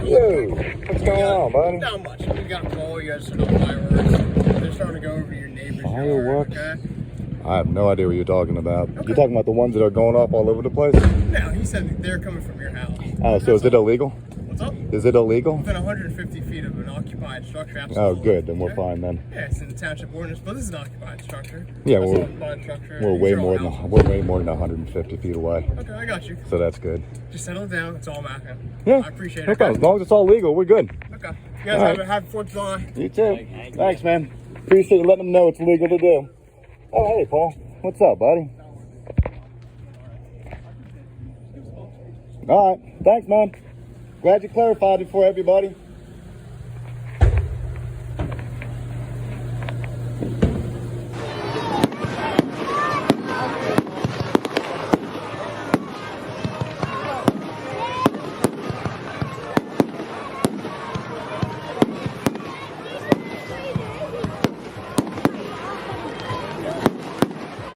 Yo, what's going on, buddy? Not much. We got a call. You guys set up fireworks. They're starting to go over your neighbor's Fireworks? yard. Okay? I have no idea what you're talking about. Okay. You're talking about the ones that are going off all over the place? No, he said that they're coming from your house. Oh, so is it illegal? What's up? Is it illegal? Within 150 feet of an occupied structure. Oh, Absolutely. good. Then we're Okay? fine then. Yeah, it's in the township ordinance, but this is an occupied structure. Yeah, That's we're- an occupied structure. We're These way are all more than houses. 150 feet away. Okay, I got you. So that's good. Just settle it down. That's all I'm asking. Yeah. I appreciate No it. problem. As long as it's all legal, we're good. Okay. You guys All have right. a happy 4th of July. You too. Thanks, man. Appreciate you letting them know it's legal to do. Oh, hey, Paul. What's up, buddy? All right. Thanks, man. Glad you clarified it for everybody.